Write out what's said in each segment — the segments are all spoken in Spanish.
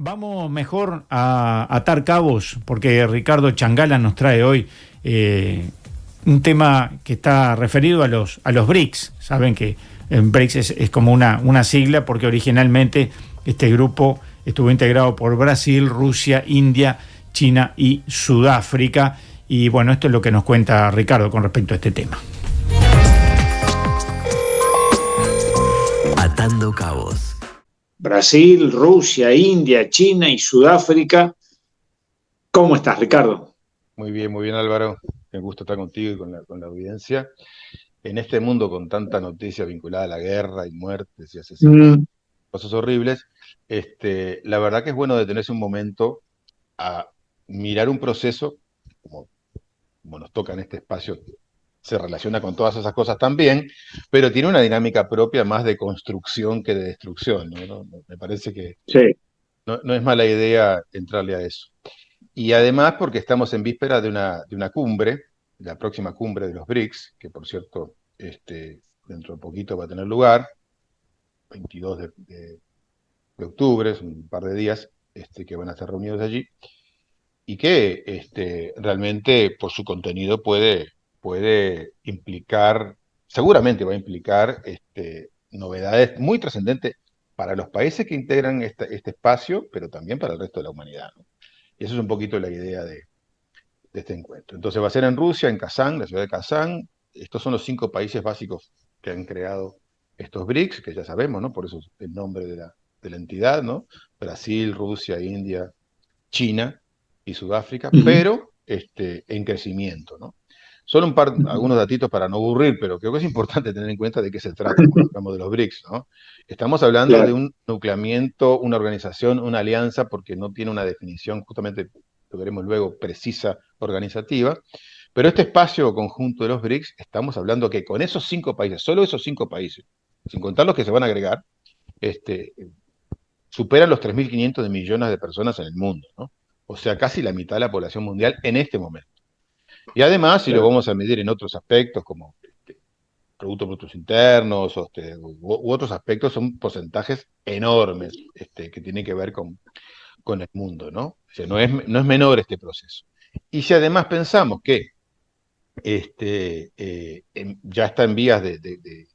Vamos mejor a atar cabos, porque Ricardo Changala nos trae hoy un tema que está referido a los BRICS. Saben que BRICS es como una sigla, porque originalmente este grupo estuvo integrado por Brasil, Rusia, India, China y Sudáfrica. Y bueno, esto es lo que nos cuenta Ricardo con respecto a este tema. Atando cabos. Brasil, Rusia, India, China y Sudáfrica. ¿Cómo estás, Ricardo? Muy bien, Álvaro. Me gusta estar contigo y con la audiencia. En este mundo con tanta noticia vinculada a la guerra y muertes y asesinatos, cosas horribles, la verdad que es bueno detenerse un momento a mirar un proceso, como nos toca en este espacio, se relaciona con todas esas cosas también, pero tiene una dinámica propia más de construcción que de destrucción, ¿no? Me parece que Sí. no es mala idea entrarle a eso. Y además porque estamos en víspera de una cumbre, la próxima cumbre de los BRICS, que por cierto, dentro de poquito va a tener lugar, 22 de octubre, es un par de días que van a estar reunidos allí, y que realmente por su contenido puede implicar, seguramente va a implicar novedades muy trascendentes para los países que integran este espacio, pero también para el resto de la humanidad, ¿no? Y eso es un poquito la idea de este encuentro. Entonces va a ser en Rusia, en Kazán, la ciudad de Kazán. Estos son los 5 países básicos que han creado estos BRICS, que ya sabemos, ¿no? Por eso es el nombre de la entidad, ¿no? Brasil, Rusia, India, China y Sudáfrica, pero en crecimiento, ¿no? Solo algunos datitos para no aburrir, pero creo que es importante tener en cuenta de qué se trata cuando hablamos de los BRICS, ¿no? Estamos hablando de un nucleamiento, una organización, una alianza, porque no tiene una definición, justamente lo veremos luego, precisa, organizativa, pero este espacio conjunto de los BRICS, estamos hablando que con esos 5 países, solo esos 5 países, sin contar los que se van a agregar, superan los 3.500 de millones de personas en el mundo, ¿no? O sea, casi la mitad de la población mundial en este momento. Y además, si lo vamos a medir en otros aspectos, como Producto Brutos Internos u otros aspectos, son porcentajes enormes que tienen que ver con el mundo, ¿no? O sea, no es menor este proceso. Y si además pensamos que ya está en vías de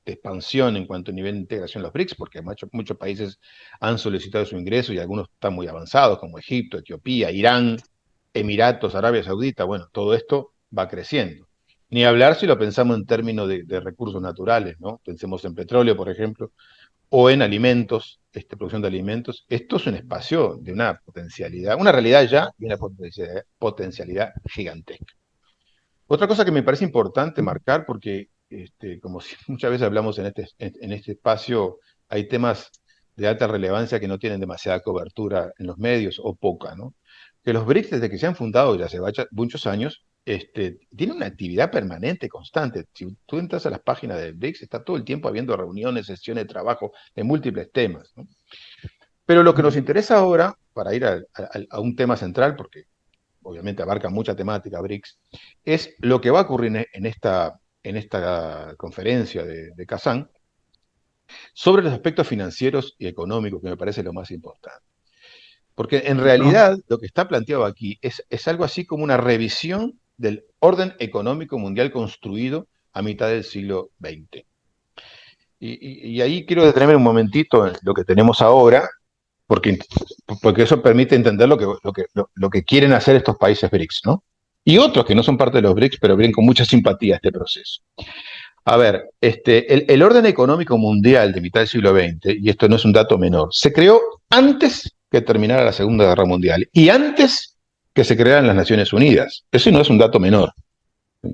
expansión en cuanto a nivel de integración los BRICS, porque muchos países han solicitado su ingreso y algunos están muy avanzados, como Egipto, Etiopía, Irán, Emiratos, Arabia Saudita. Bueno, todo esto va creciendo. Ni hablar si lo pensamos en términos de recursos naturales, ¿no? Pensemos en petróleo, por ejemplo, o en alimentos, producción de alimentos. Esto es un espacio de una potencialidad, una realidad ya y una potencialidad gigantesca. Otra cosa que me parece importante marcar, porque como muchas veces hablamos en este espacio, hay temas de alta relevancia que no tienen demasiada cobertura en los medios o poca, ¿no? Que los BRICS, desde que se han fundado ya hace muchos años, tienen una actividad permanente, constante. Si tú entras a las páginas de BRICS, está todo el tiempo habiendo reuniones, sesiones de trabajo de múltiples temas, ¿no? Pero lo que nos interesa ahora, para ir a un tema central, porque obviamente abarca mucha temática BRICS, es lo que va a ocurrir en esta conferencia de Kazán sobre los aspectos financieros y económicos, que me parece lo más importante. Porque en realidad lo que está planteado aquí es algo así como una revisión del orden económico mundial construido a mitad del siglo XX. Y ahí quiero detenerme un momentito en lo que tenemos ahora, porque eso permite entender lo que quieren hacer estos países BRICS, ¿no? Y otros que no son parte de los BRICS, pero ven con mucha simpatía este proceso. A ver, el orden económico mundial de mitad del siglo XX, y esto no es un dato menor, se creó antes que terminara la Segunda Guerra Mundial y antes que se crearan las Naciones Unidas. Eso no es un dato menor.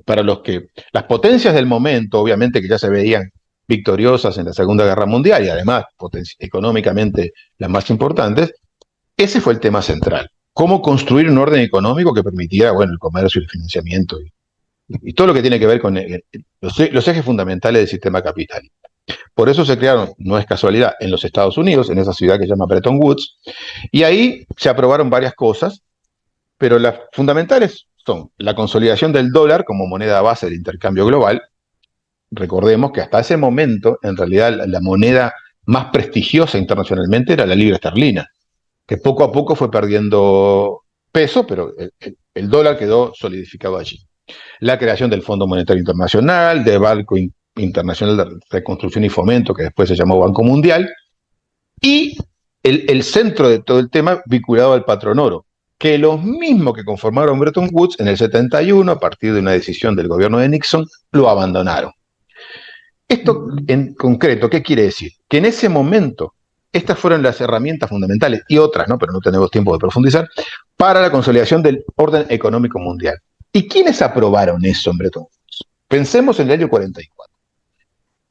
Para las potencias del momento, obviamente que ya se veían victoriosas en la Segunda Guerra Mundial y además económicamente las más importantes, ese fue el tema central. Cómo construir un orden económico que permitiera, bueno, el comercio, el financiamiento y todo lo que tiene que ver con los ejes fundamentales del sistema capitalista. Por eso se crearon, no es casualidad, en los Estados Unidos, en esa ciudad que se llama Bretton Woods, y ahí se aprobaron varias cosas, pero las fundamentales son la consolidación del dólar como moneda base del intercambio global. Recordemos que hasta ese momento, en realidad, la moneda más prestigiosa internacionalmente era la libra esterlina. que poco a poco fue perdiendo peso, pero el dólar quedó solidificado allí. La creación del Fondo Monetario Internacional, del Banco Internacional de Reconstrucción y Fomento, que después se llamó Banco Mundial, y el centro de todo el tema vinculado al patrón oro, que los mismos que conformaron Bretton Woods en el 71, a partir de una decisión del gobierno de Nixon, lo abandonaron. Esto en concreto, ¿qué quiere decir? Que en ese momento estas fueron las herramientas fundamentales, y otras, ¿no? Pero no tenemos tiempo de profundizar, para la consolidación del orden económico mundial. ¿Y quiénes aprobaron eso en Bretton Woods? Pensemos en el año 44.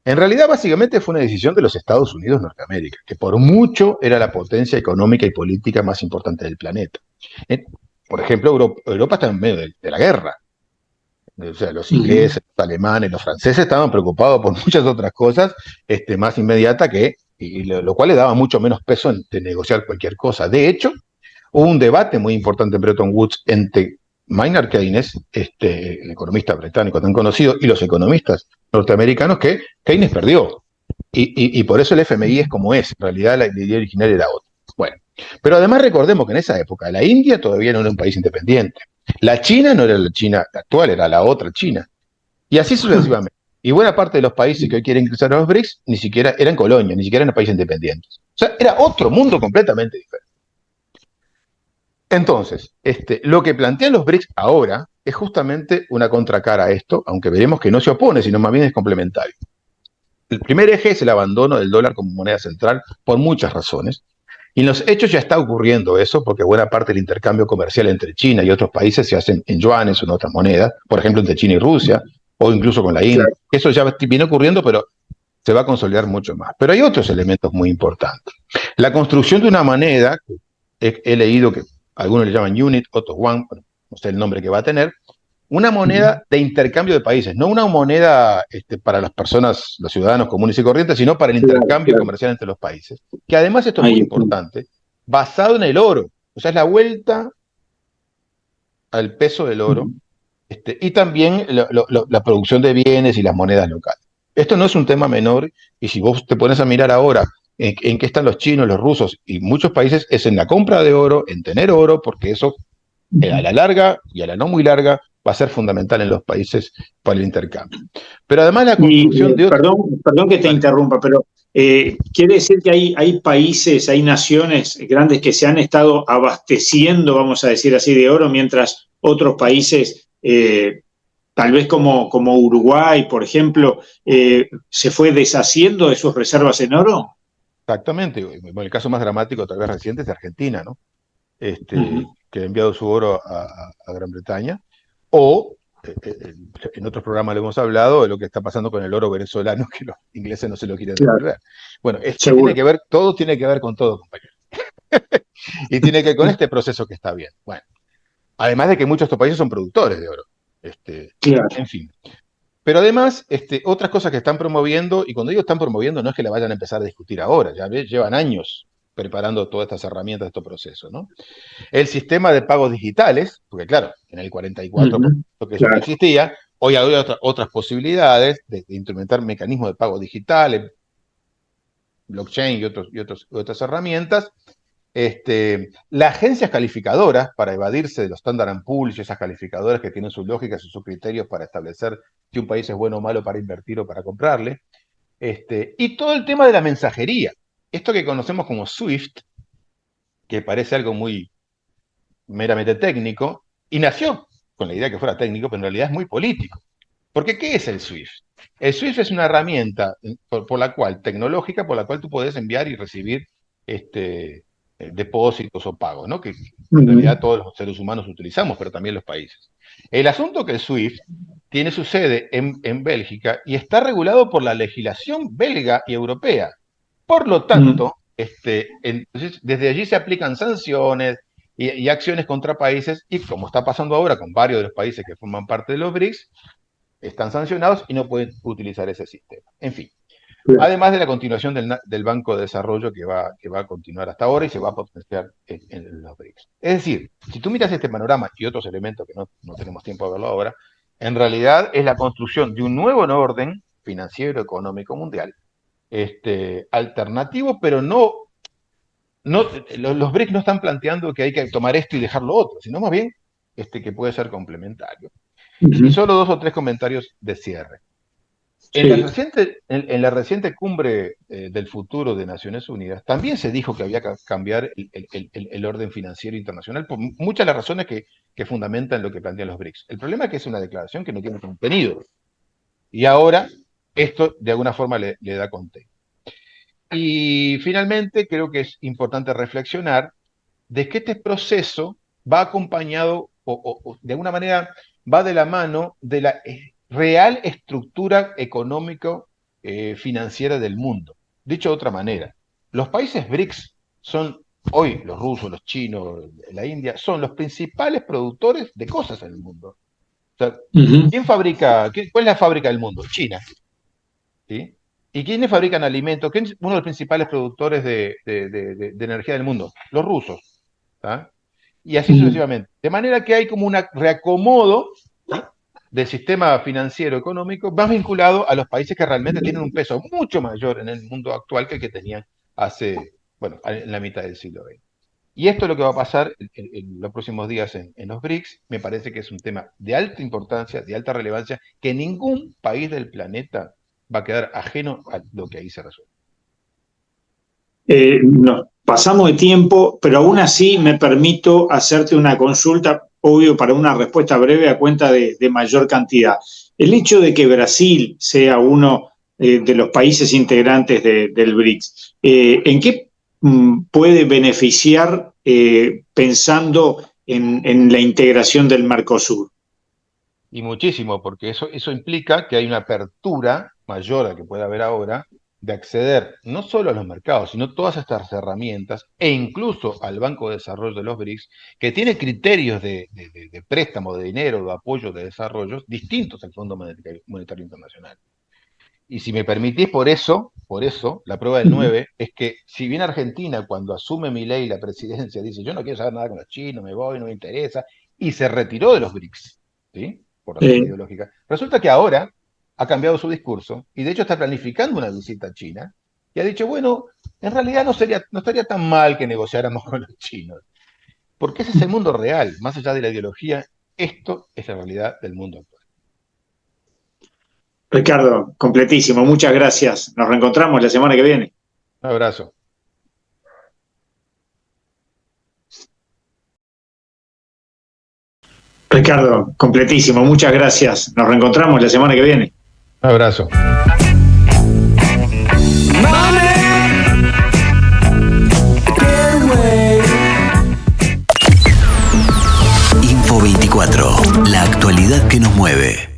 En realidad, básicamente fue una decisión de los Estados Unidos de Norteamérica, que por mucho era la potencia económica y política más importante del planeta. Por ejemplo, Europa está en medio de la guerra. O sea, los ingleses, los alemanes, los franceses estaban preocupados por muchas otras cosas más inmediatas y lo cual le daba mucho menos peso de negociar cualquier cosa. De hecho, hubo un debate muy importante en Bretton Woods entre Maynard Keynes, el economista británico tan conocido, y los economistas norteamericanos, que Keynes perdió. Y por eso el FMI es como es. En realidad la idea original era otra. Bueno, pero además recordemos que en esa época la India todavía no era un país independiente. La China no era la China actual, era la otra China. Y así sucesivamente. Y buena parte de los países que hoy quieren ingresar a los BRICS ni siquiera eran colonias, ni siquiera eran países independientes. O sea, era otro mundo completamente diferente. Entonces, lo que plantean los BRICS ahora es justamente una contracara a esto, aunque veremos que no se opone, sino más bien es complementario. El primer eje es el abandono del dólar como moneda central por muchas razones. Y en los hechos ya está ocurriendo eso, porque buena parte del intercambio comercial entre China y otros países se hacen en yuanes o en otras monedas, por ejemplo, entre China y Rusia, o incluso con la India. Claro. Eso ya viene ocurriendo, pero se va a consolidar mucho más. Pero hay otros elementos muy importantes. La construcción de una moneda, he leído que algunos le llaman unit, otros one, no sé el nombre que va a tener, una moneda de intercambio de países, no una moneda para las personas, los ciudadanos comunes y corrientes, sino para el intercambio comercial entre los países. Que además esto es muy importante, basado en el oro. O sea, es la vuelta al peso del oro y también la producción de bienes y las monedas locales. Esto no es un tema menor y si vos te pones a mirar ahora en qué están los chinos, los rusos y muchos países, es en la compra de oro, en tener oro, porque eso a la larga y a la no muy larga va a ser fundamental en los países para el intercambio. Pero además la construcción de otros... Perdón que te interrumpa, pero quiere decir que hay países, hay naciones grandes que se han estado abasteciendo, vamos a decir así, de oro, mientras otros países, tal vez como Uruguay, por ejemplo, se fue deshaciendo de sus reservas en oro. Exactamente. Bueno, el caso más dramático, tal vez reciente, es de Argentina, ¿no? Que ha enviado su oro a Gran Bretaña, o en otros programas lo hemos hablado de lo que está pasando con el oro venezolano, que los ingleses no se lo quieren devolver. Bueno, tiene que ver, todo tiene que ver con todo, compañero. Y tiene que ver con este proceso que está bien. Bueno, además de que muchos de estos países son productores de oro. En fin. Pero además, otras cosas que están promoviendo, y cuando digo están promoviendo, no es que la vayan a empezar a discutir ahora, ya llevan años preparando todas estas herramientas de estos procesos, ¿no? El sistema de pagos digitales, porque claro, en el 44 que eso no existía, hoy hay otras posibilidades de instrumentar mecanismos de pago digitales, blockchain y otras herramientas. Las agencias calificadoras, para evadirse de los Standard & Poor's y esas calificadoras que tienen sus lógicas y sus criterios para establecer si un país es bueno o malo para invertir o para comprarle, y todo el tema de la mensajería. Esto que conocemos como SWIFT, que parece algo muy meramente técnico, y nació con la idea que fuera técnico, pero en realidad es muy político. Porque ¿qué es el SWIFT? El SWIFT es una herramienta tecnológica por la cual tú puedes enviar y recibir depósitos o pagos, ¿no? Que en realidad todos los seres humanos utilizamos, pero también los países. El asunto es que el SWIFT tiene su sede en Bélgica y está regulado por la legislación belga y europea. Por lo tanto, entonces, desde allí se aplican sanciones y acciones contra países, y como está pasando ahora con varios de los países que forman parte de los BRICS, están sancionados y no pueden utilizar ese sistema. En fin, además de la continuación del Banco de Desarrollo que va a continuar hasta ahora y se va a potenciar en los BRICS. Es decir, si tú miras este panorama y otros elementos que no tenemos tiempo de verlo ahora, en realidad es la construcción de un nuevo orden financiero económico mundial, alternativo, pero no los BRICS no están planteando que hay que tomar esto y dejar lo otro, sino más bien que puede ser complementario. Y solo 2 o 3 comentarios de cierre. En la reciente cumbre del futuro de Naciones Unidas también se dijo que había que cambiar el orden financiero internacional por muchas de las razones que fundamentan lo que plantean los BRICS. El problema es que es una declaración que no tiene contenido. Y ahora esto de alguna forma le da contenido. Y finalmente creo que es importante reflexionar de que este proceso va acompañado o de alguna manera va de la mano de la real estructura económico-financiera del mundo. Dicho de otra manera, los países BRICS son hoy, los rusos, los chinos, la India, son los principales productores de cosas en el mundo. O sea, ¿quién fabrica? ¿Cuál es la fábrica del mundo? China. ¿Sí? ¿Y quiénes fabrican alimentos? ¿Quién es uno de los principales productores de energía del mundo? Los rusos. ¿Tá? Y así sucesivamente. De manera que hay como un reacomodo, ¿sí?, del sistema financiero económico más vinculado a los países que realmente tienen un peso mucho mayor en el mundo actual que el que tenían en la mitad del siglo XX. Y esto es lo que va a pasar en los próximos días en los BRICS. Me parece que es un tema de alta importancia, de alta relevancia, que ningún país del planeta va a quedar ajeno a lo que ahí se resuelve. Nos pasamos de tiempo, pero aún así me permito hacerte una consulta, obvio, para una respuesta breve a cuenta de mayor cantidad. El hecho de que Brasil sea uno de los países integrantes del BRICS, ¿en qué puede beneficiar pensando en la integración del Mercosur? Y muchísimo, porque eso implica que hay una apertura mayor a la que puede haber ahora de acceder no solo a los mercados, sino todas estas herramientas, e incluso al Banco de Desarrollo de los BRICS, que tiene criterios de préstamo de dinero, de apoyo de desarrollo, distintos al Fondo Monetario Internacional. Y si me permitís, por eso, la prueba del 9 es que si bien Argentina, cuando asume Milei la presidencia, dice yo no quiero saber nada con los chinos, me voy, no me interesa, y se retiró de los BRICS, ¿sí?, por razones ideológicas, resulta que ahora ha cambiado su discurso y de hecho está planificando una visita a China y ha dicho, bueno, en realidad no estaría tan mal que negociáramos con los chinos, porque ese es el mundo real, más allá de la ideología, esto es la realidad del mundo actual. Ricardo, completísimo, muchas gracias. Nos reencontramos la semana que viene. Un abrazo. Ricardo, completísimo, muchas gracias. Nos reencontramos la semana que viene. Un abrazo. Info 24, la actualidad que nos mueve.